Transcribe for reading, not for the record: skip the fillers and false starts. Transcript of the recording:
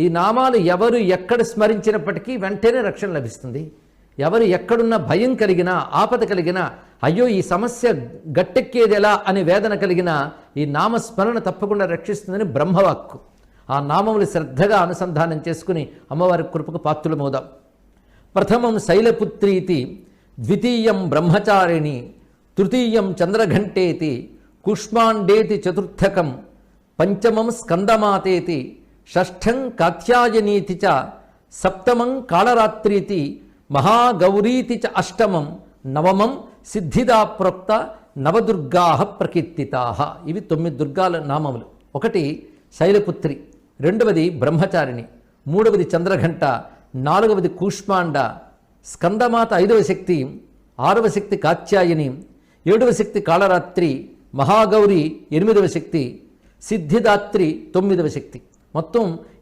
ఈ నామాలు ఎవరు ఎక్కడ స్మరించినప్పటికీ వెంటనే రక్షణ లభిస్తుంది. ఎవరు ఎక్కడున్న భయం కలిగినా, ఆపద కలిగినా, అయ్యో ఈ సమస్య గట్టెక్కేది ఎలా అని వేదన కలిగినా ఈ నామస్మరణ తప్పకుండా రక్షిస్తుందని బ్రహ్మవాక్కు. ఆ నామములు శ్రద్ధగా అనుసంధానం చేసుకుని అమ్మవారి కృపకు పాత్రులమవుదాం. ప్రథమం శైలపుత్రీతి, ద్వితీయం బ్రహ్మచారిణి, తృతీయం చంద్రఘంటేతి, కుష్మాండేతి చతుర్థకం, పంచమం స్కందమాతేతి, షష్ఠం కాత్యాయనీతి చ, సప్తమం కాళరాత్రీతి, మహాగౌరీతి చ అష్టమం, నవమం సిద్ధిదా ప్రోక్త నవదుర్గా ప్రకీర్తితా. ఇవి 9 దుర్గాల నామములు. 1 శైలపుత్రి, 2వది బ్రహ్మచారిణి, 3వది చంద్రఘంట, 4వది కూష్మాండ, స్కందమాత 5వ శక్తి, 6వ శక్తి కాత్యాయని, 7వ శక్తి కాళరాత్రి, మహాగౌరి 8వ శక్తి, సిద్ధిదాత్రి 9వ శక్తి. మొత్తం